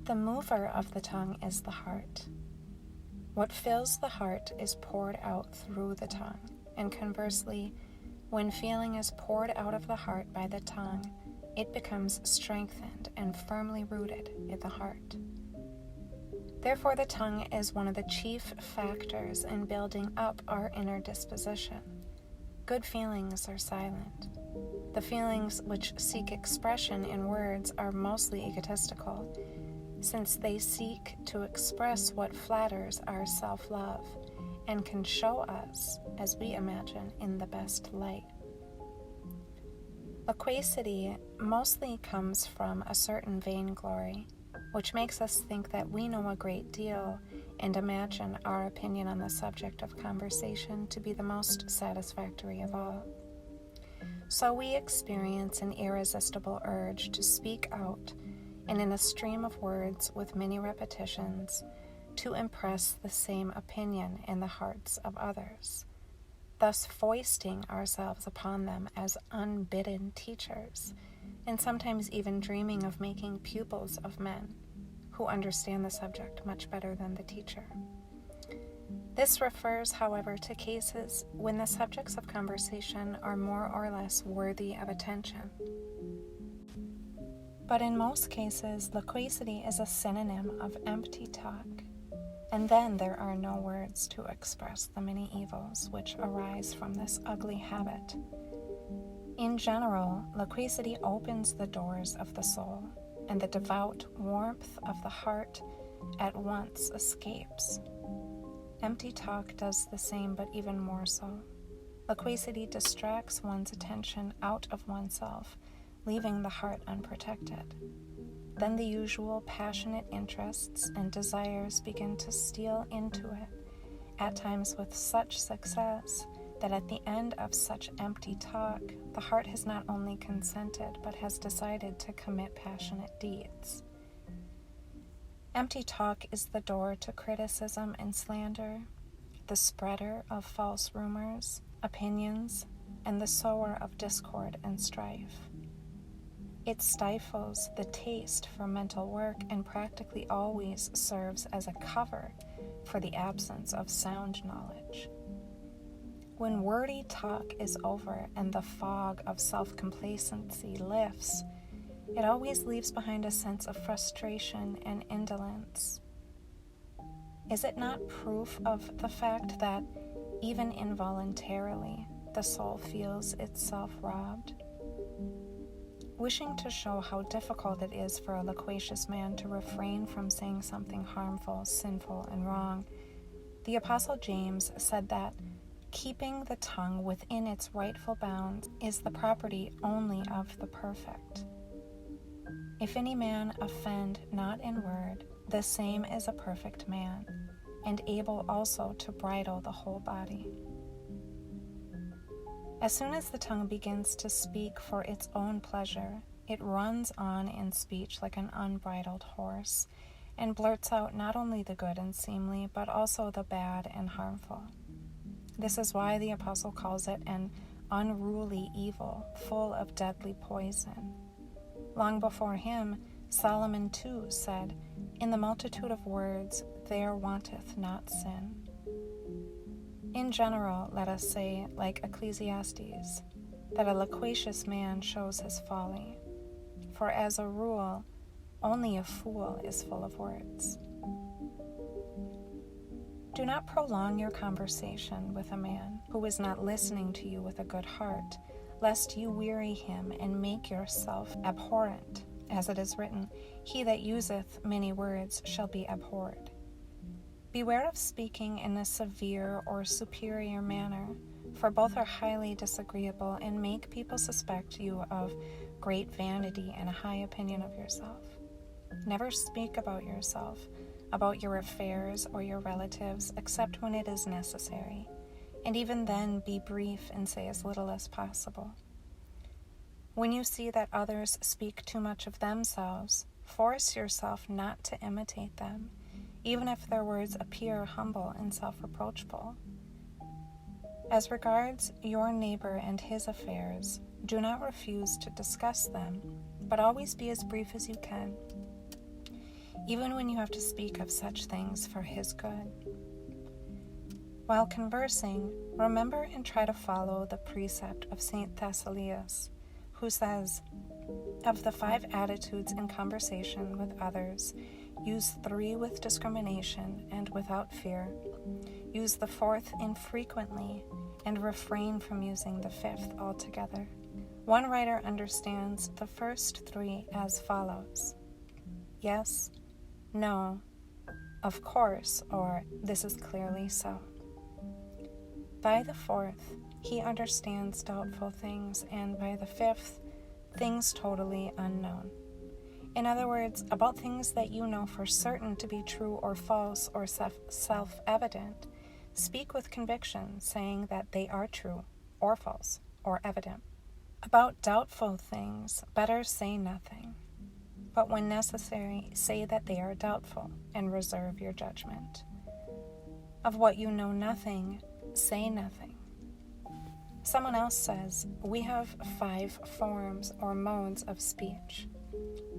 The mover of the tongue is the heart. What fills the heart is poured out through the tongue, and conversely, when feeling is poured out of the heart by the tongue, it becomes strengthened and firmly rooted in the heart. Therefore, the tongue is one of the chief factors in building up our inner disposition. Good feelings are silent. The feelings which seek expression in words are mostly egotistical, since they seek to express what flatters our self-love and can show us, as we imagine, in the best light. Loquacity mostly comes from a certain vainglory, which makes us think that we know a great deal and imagine our opinion on the subject of conversation to be the most satisfactory of all. So we experience an irresistible urge to speak out, and in a stream of words with many repetitions, to impress the same opinion in the hearts of others, thus foisting ourselves upon them as unbidden teachers, and sometimes even dreaming of making pupils of men who understand the subject much better than the teacher. This refers, however, to cases when the subjects of conversation are more or less worthy of attention. But in most cases, loquacity is a synonym of empty talk, and then there are no words to express the many evils which arise from this ugly habit. In general, loquacity opens the doors of the soul, and the devout warmth of the heart at once escapes. Empty talk does the same, but even more so. Loquacity distracts one's attention out of oneself, leaving the heart unprotected. Then the usual passionate interests and desires begin to steal into it, at times with such success that at the end of such empty talk, the heart has not only consented, but has decided to commit passionate deeds. Empty talk is the door to criticism and slander, the spreader of false rumors, opinions, and the sower of discord and strife. It stifles the taste for mental work and practically always serves as a cover for the absence of sound knowledge. When wordy talk is over and the fog of self-complacency lifts, it always leaves behind a sense of frustration and indolence. Is it not proof of the fact that, even involuntarily, the soul feels itself robbed? Wishing to show how difficult it is for a loquacious man to refrain from saying something harmful, sinful, and wrong, the Apostle James said that keeping the tongue within its rightful bounds is the property only of the perfect. If any man offend not in word, the same is a perfect man, and able also to bridle the whole body. As soon as the tongue begins to speak for its own pleasure, it runs on in speech like an unbridled horse, and blurts out not only the good and seemly, but also the bad and harmful. This is why the apostle calls it an unruly evil, full of deadly poison. Long before him, Solomon too said, "In the multitude of words there wanteth not sin." In general, let us say, like Ecclesiastes, that a loquacious man shows his folly, for as a rule, only a fool is full of words. Do not prolong your conversation with a man who is not listening to you with a good heart, lest you weary him and make yourself abhorrent. As it is written, "He that useth many words shall be abhorred." Beware of speaking in a severe or superior manner, for both are highly disagreeable and make people suspect you of great vanity and a high opinion of yourself. Never speak about yourself, about your affairs or your relatives, except when it is necessary, and even then be brief and say as little as possible. When you see that others speak too much of themselves, force yourself not to imitate them, even if their words appear humble and self-reproachful. As regards your neighbor and his affairs, do not refuse to discuss them, but always be as brief as you can. even when you have to speak of such things for his good. While conversing, remember and try to follow the precept of St. Thalassius, who says, "Of the 5 attitudes in conversation with others, use 3 with discrimination and without fear. Use the 4th infrequently, and refrain from using the 5th altogether." One writer understands the first 3 as follows: yes, no, of course, or this is clearly so. By the 4th, he understands doubtful things, and by the 5th, things totally unknown. In other words, about things that you know for certain to be true or false or self-evident, speak with conviction, saying that they are true or false or evident. About doubtful things, better say nothing, but when necessary, say that they are doubtful and reserve your judgment. Of what you know nothing, say nothing. Someone else says, we have 5 forms or modes of speech: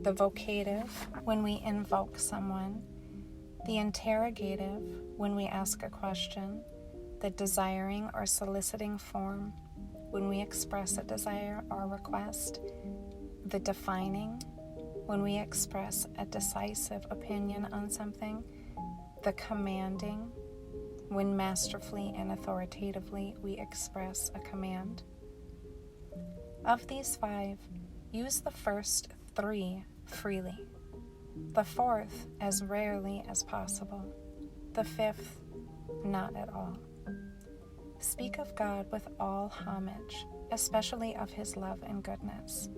the vocative, when we invoke someone; the interrogative, when we ask a question; the desiring or soliciting form, when we express a desire or request; the defining, when we express a decisive opinion on something; the commanding, when masterfully and authoritatively we express a command. Of these 5, use the first 3 freely, the 4th as rarely as possible, the 5th not at all. Speak of God with all homage, especially of his love and goodness.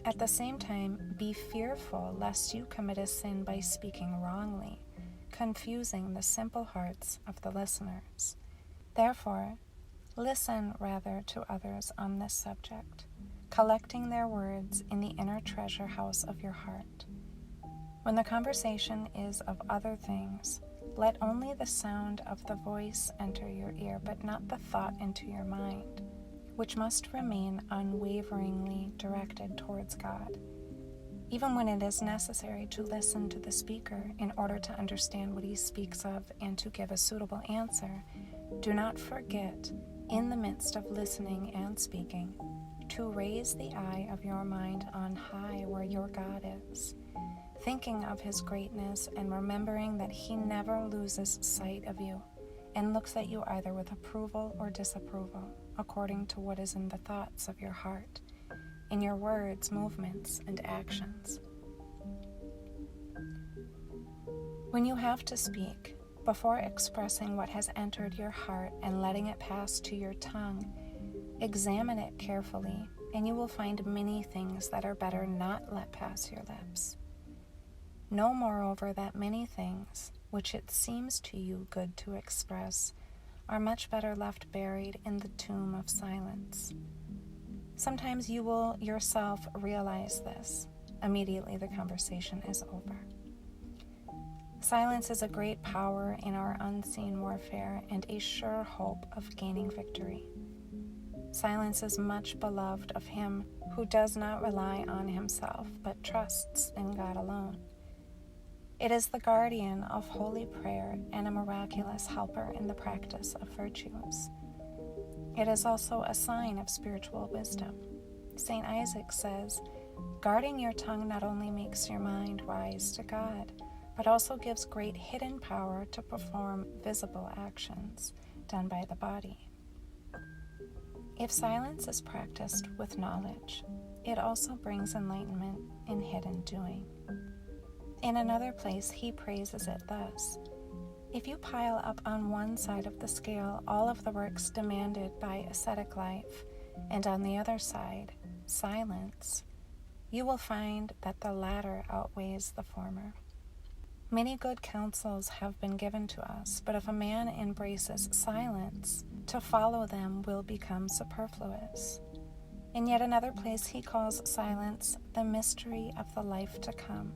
At the same time, be fearful lest you commit a sin by speaking wrongly, confusing the simple hearts of the listeners. Therefore, listen rather to others on this subject, collecting their words in the inner treasure house of your heart. When the conversation is of other things, let only the sound of the voice enter your ear, but not the thought into your mind, which must remain unwaveringly directed towards God. Even when it is necessary to listen to the speaker in order to understand what he speaks of and to give a suitable answer, do not forget, in the midst of listening and speaking, to raise the eye of your mind on high where your God is, thinking of his greatness and remembering that he never loses sight of you and looks at you either with approval or disapproval, according to what is in the thoughts of your heart, in your words, movements, and actions. When you have to speak, before expressing what has entered your heart and letting it pass to your tongue, examine it carefully, and you will find many things that are better not let pass your lips. Know, moreover, that many things, which it seems to you good to express, are much better left buried in the tomb of silence. Sometimes you will yourself realize this. Immediately the conversation is over. Silence is a great power in our unseen warfare and a sure hope of gaining victory. Silence is much beloved of him who does not rely on himself, but trusts in God alone. It is the guardian of holy prayer and a miraculous helper in the practice of virtues. It is also a sign of spiritual wisdom. St. Isaac says, guarding your tongue not only makes your mind wise to God, but also gives great hidden power to perform visible actions done by the body. If silence is practiced with knowledge, it also brings enlightenment in hidden doing. In another place, he praises it thus: if you pile up on one side of the scale all of the works demanded by ascetic life, and on the other side, silence, you will find that the latter outweighs the former. Many good counsels have been given to us, but if a man embraces silence, to follow them will become superfluous. In yet another place he calls silence the mystery of the life to come,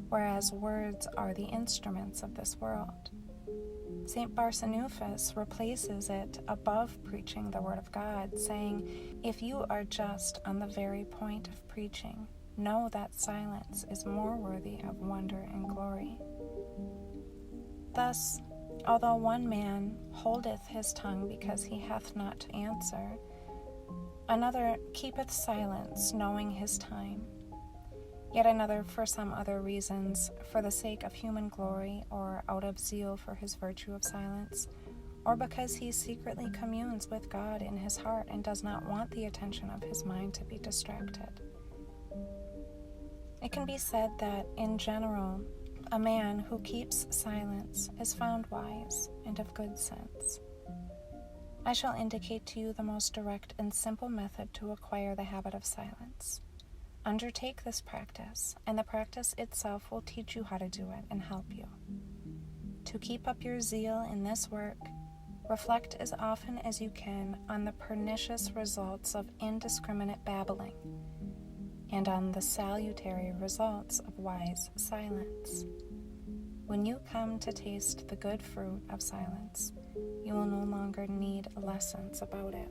whereas words are the instruments of this world. St. Barsanuphasus replaces it above preaching the word of God, saying, if you are just on the very point of preaching, know that silence is more worthy of wonder and glory. Thus, although one man holdeth his tongue because he hath not to answer, another keepeth silence, knowing his time, yet another for some other reasons, for the sake of human glory, or out of zeal for his virtue of silence, or because he secretly communes with God in his heart and does not want the attention of his mind to be distracted. It can be said that, in general, a man who keeps silence is found wise and of good sense. I shall indicate to you the most direct and simple method to acquire the habit of silence. Undertake this practice, and the practice itself will teach you how to do it and help you. To keep up your zeal in this work, reflect as often as you can on the pernicious results of indiscriminate babbling, and on the salutary results of wise silence. When you come to taste the good fruit of silence, you will no longer need lessons about it.